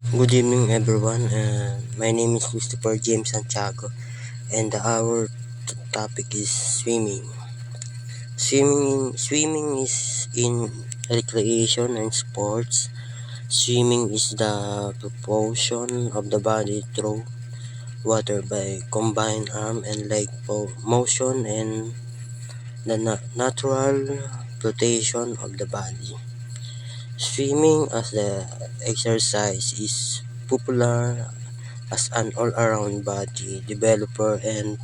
Good evening, everyone. My name is Christopher James Santiago, and our topic is swimming. Swimming is in recreation and sports. Swimming is the propulsion of the body through water by combined arm and leg motion and the natural flotation of the body. Swimming as the exercise is popular as an all-around body developer, and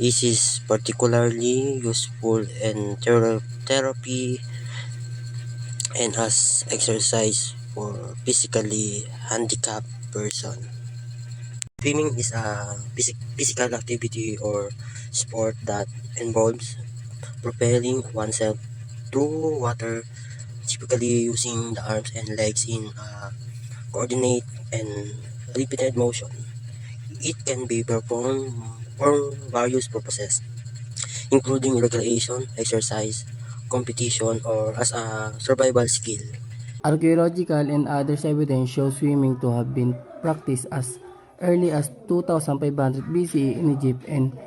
this is particularly useful in therapy and as exercise for physically handicapped person. Swimming is a physical activity or sport that involves propelling oneself through water, typically using the arms and legs in a coordinate and repeated motion. It can be performed for various purposes, including recreation, exercise, competition, or as a survival skill. Archaeological and others evidence show swimming to have been practiced as early as 2500 BCE in Egypt and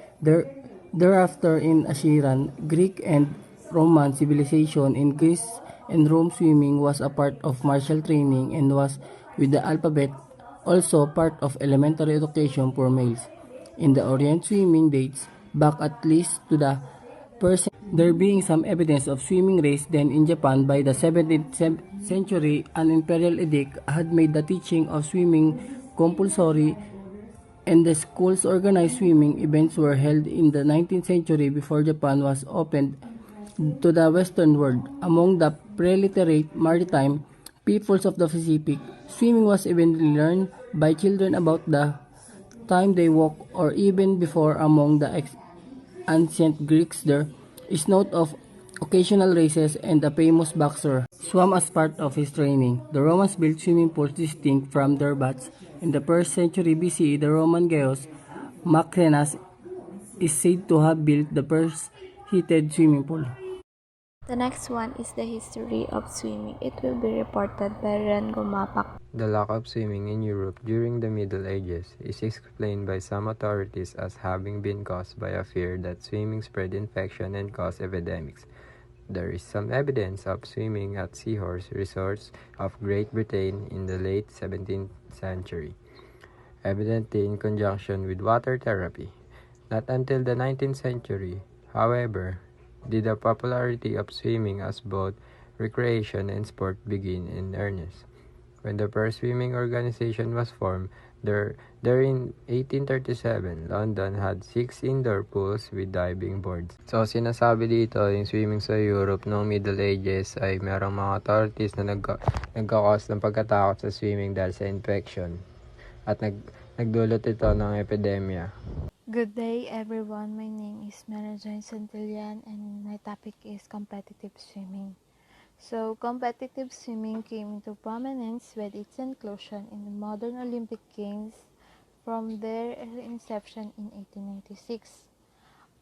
thereafter in Assyrian, Greek, and Roman civilization. In Greece and Rome, swimming was a part of martial training and was, with the alphabet, also part of elementary education for males. In the Orient, swimming dates back at least to the first, there being some evidence of swimming race. Then in Japan by the 17th century, an imperial edict had made the teaching of swimming compulsory, and the schools organized swimming events were held in the 19th century before Japan was opened to the Western world. Among the preliterate maritime peoples of the Pacific, swimming was eventually learned by children about the time they walk or even before. Among the ancient Greeks, there is note of occasional races, and a famous boxer swam as part of his training. The Romans built swimming pools distinct from their baths. In the 1st century BCE, the Roman Gaius Macrinus is said to have built the first heated swimming pool. The next one is the history of swimming. It will be reported by Ren Gomapak. The lack of swimming in Europe during the Middle Ages is explained by some authorities as having been caused by a fear that swimming spread infection and caused epidemics. There is some evidence of swimming at seahorse resorts of Great Britain in the late 17th century, evidently in conjunction with water therapy. Not until the 19th century, however, did the popularity of swimming as both recreation and sport begin in earnest. When the first swimming organization was formed, there in 1837, London had 6 indoor pools with diving boards. So, sinasabi dito, yung swimming sa Europe noong Middle Ages ay merong mga authorities na nagkakos ng pagkatakot sa swimming dahil sa infection. At nagdulot ito ng epidemya. Good day, everyone. My name is Mary Jane Santillan, and my topic is competitive swimming. So, competitive swimming came into prominence with its inclusion in the modern Olympic Games from their inception in 1896.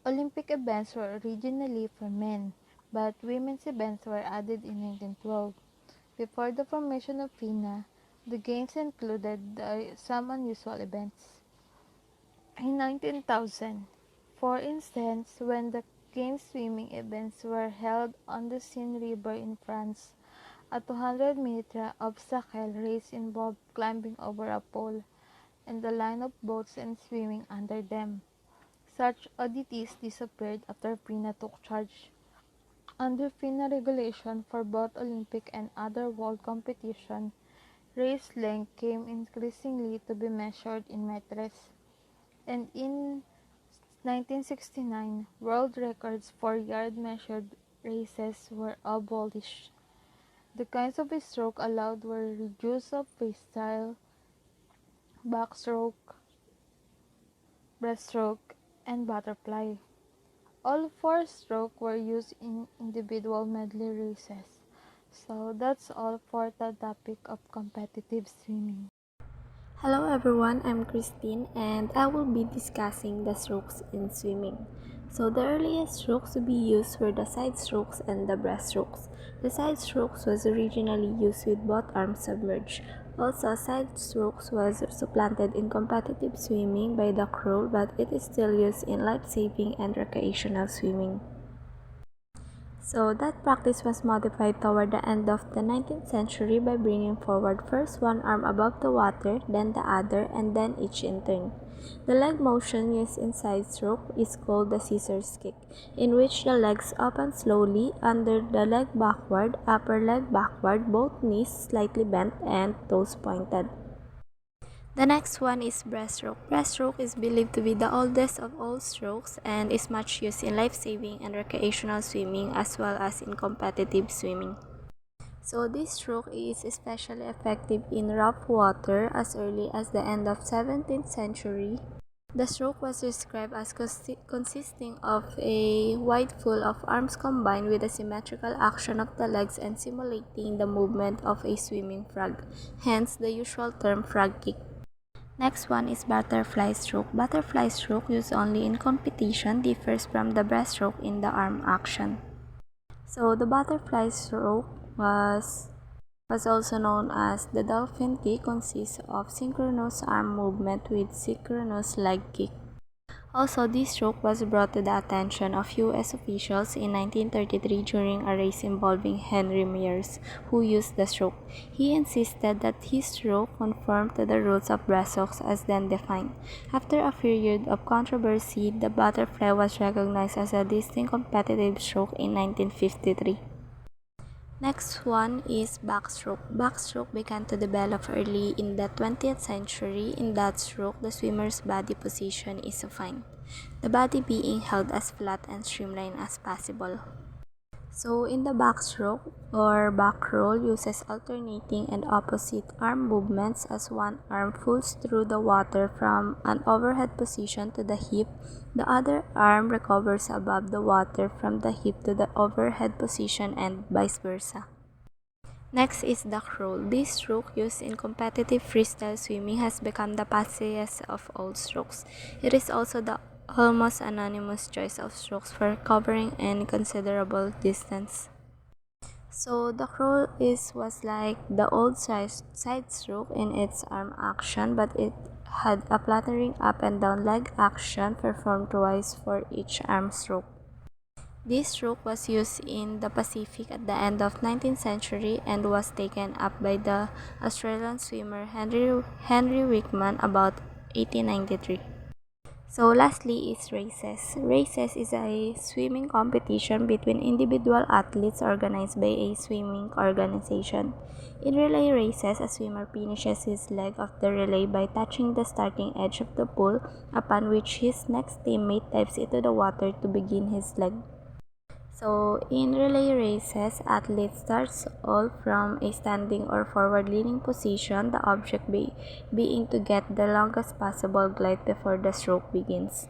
Olympic events were originally for men, but women's events were added in 1912. Before the formation of FINA, the Games included some unusual events. In 19,000, for instance, when the Games swimming events were held on the Seine River in France, a 200-meter obstacle race involved climbing over a pole and a line of boats and swimming under them. Such oddities disappeared after FINA took charge. Under FINA regulation for both Olympic and other world competition, race length came increasingly to be measured in meters, and in 1969, world records for yard measured races were abolished. The kinds of stroke allowed were reduced of freestyle, backstroke, breaststroke, and butterfly. All 4 strokes were used in individual medley races. So that's all for the topic of competitive swimming. Hello everyone, I'm Christine and I will be discussing the strokes in swimming. So the earliest strokes to be used were the side strokes and the breaststrokes. The side strokes was originally used with both arms submerged, Also, side strokes was supplanted in competitive swimming by the crawl, but it is still used in life-saving and recreational swimming. So that practice was modified toward the end of the 19th century by bringing forward first one arm above the water, then the other, and then each in turn. The leg motion used in side stroke is called the scissors kick, in which the legs open slowly, under the leg backward, upper leg backward, both knees slightly bent, and toes pointed. The next one is breaststroke. Breaststroke is believed to be the oldest of all strokes and is much used in life-saving and recreational swimming as well as in competitive swimming. So this stroke is especially effective in rough water as early as the end of 17th century. The stroke was described as consisting of a wide full of arms combined with a symmetrical action of the legs and simulating the movement of a swimming frog, hence the usual term frog kick. Next one is butterfly stroke. Butterfly stroke, used only in competition, differs from the breaststroke in the arm action. So the butterfly stroke was also known as the dolphin kick, consists of synchronous arm movement with synchronous leg kick. Also, this stroke was brought to the attention of U.S. officials in 1933 during a race involving Henry Mears, who used the stroke. He insisted that his stroke conformed to the rules of breaststrokes as then defined. After a period of controversy, the butterfly was recognized as a distinct competitive stroke in 1953. Next one is backstroke. Backstroke began to develop early in the 20th century. In that stroke, the swimmer's body position is supine, the body being held as flat and streamlined as possible. So in the backstroke or back roll uses alternating and opposite arm movements as one arm pulls through the water from an overhead position to the hip, the other arm recovers above the water from the hip to the overhead position and vice versa. Next is the crawl. This stroke used in competitive freestyle swimming has become the passiest of all strokes. It is also the almost anonymous choice of strokes for covering any considerable distance. So the crawl was like the old side stroke in its arm action, but it had a fluttering up and down leg action performed twice for each arm stroke. This stroke was used in the Pacific at the end of 19th century and was taken up by the Australian swimmer Henry Wickman about 1893. So lastly is races. Races is a swimming competition between individual athletes organized by a swimming organization. In relay races, a swimmer finishes his leg of the relay by touching the starting edge of the pool, upon which his next teammate dives into the water to begin his leg. So in relay races, athletes starts all from a standing or forward-leaning position, the object being to get the longest possible glide before the stroke begins.